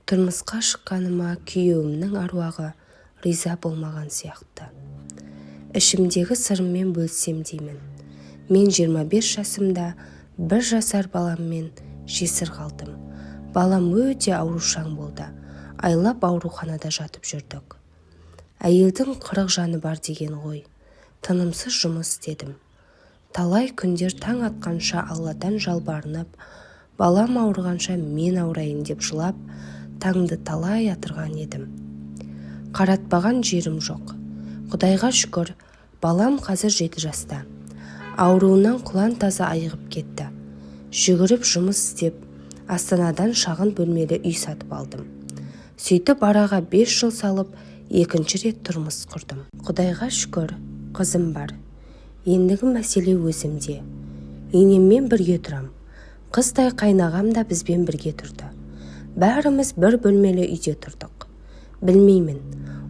Тұрмысқа шыққаныма күйеуімнің аруағы риза болмаған сияқты. Ішімдегі сырыммен бөлсем деймін. Мен 25 жасымда 1 жасар баламмен жесір қалдым. Балам өте аурушаң болды. Айлап ауруханада жатып жүрдік. Әйелдің 40 жаны бар деген ғой. Тынымсыз жұмыс істедім. Талай күндер таң атқанша Алладан жалбарынып, балам ауырғанша мен ауырайын деп жылап, таңды талай атырған едім. Қаратпаған жерім жоқ. Құдайға шүкір, балам қазір 7 жаста. Ауруынан құлан таза айығып кетті. Жүгіріп жұмыс істеп, Астанадан шағын бөлмелі үй сатып алдым. Сөйтіп араға 5 жыл салып, екінші рет тұрмыс құрдым. Құдайға шүкір, қызым бар. Ендігі мәселе өзімде. Енеммен бірге тұрам. Қыстай қайнағам да бізбен бірге тұрды. Бәріміз бір бөлмелі үйде тұрдық. Білмеймін,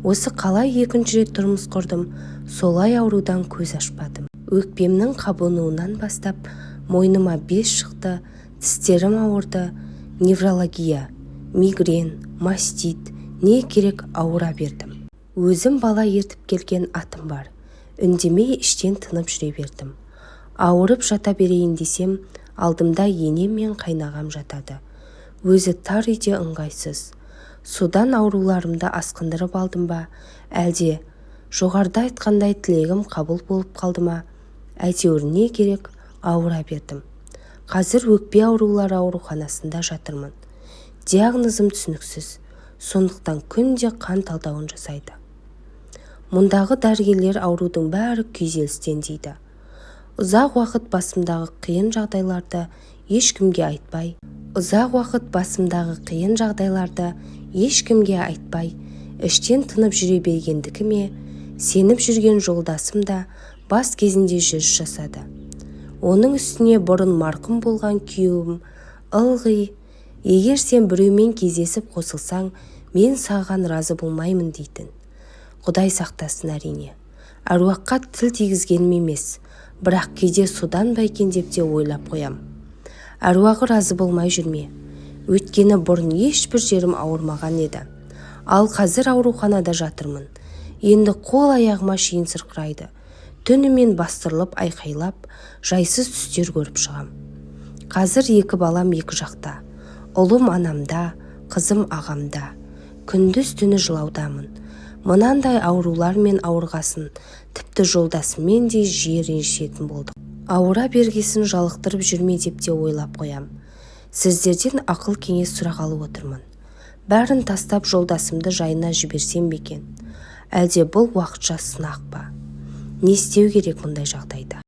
осы қалай екінші рет тұрмыс құрдым, солай аурудан көз ашпадым. Өкпемнің қабынуынан бастап, мойныма без шықты, тістерім ауырды, неврология, мигрен, мастит, не керек ауыра бердім. Өзім бала ертіп келген атым бар. Үндемей іштен тынып жүре бердім. Ауырып жата берейін десем, алдымда енем мен қайнағам жатады. Өзі тар үйде ыңғайсыз. Содан ауруларымды асқындырып алдым ба, әлде жоғарыда айтқандай тілегім қабыл болып қалды ма? Әйтеуір не керек, ауыра бердім. Қазір өкпе аурулары ауруханасында жатырмын. Диагнозым түсініксіз, сондықтан күнде қан талдауын жасайды. Мұндағы дәрігерлер аурудың бәрі күйзелістен дейді. Ұзақ уақыт басымдағы қиын жағдайларды ешкімге айтпай, іштен тынып жүре бергендікі ме, сеніп жүрген жолдасым да бас кезінде жүріс жасады. Оның үстіне бұрын марқұм болған күйеуім ылғи, егер сен біреумен кездесіп қосылсаң, мен саған разы болмаймын дейтін. Құдай сақтасын әрине. Әруаққа тіл тигізгенім емес, бірақ кейде содан ба екен деп те ойлап қоям. Әруағы разы болмай жүрме. Өйткені бұрын ешбір жерім ауырмаған еді. Ал қазір ауруханада жатырмын. Енді қол аяғыма шейін сырқырайды. Түнімен бастырылып айқайлап, жайсыз түстер көріп шығам. Қазір 2 балам 2 жақта. Ұлым анамда, қызым ағамда. Күндіз түні жылаудамын. Мынандай аурулармен ауырғасын, тіпті жолдасымен де жиі ренжісетін болдық. Ауыра бергесін жалықтырып жүрме деп те ойлап қоям. Сіздерден ақыл кеңес сұрағалы отырмын. Бәрін тастап жолдасымды жайына жіберсем бе екен? Әлде бұл уақытша сынақ па? Не істеу керек мұндай жағдайда?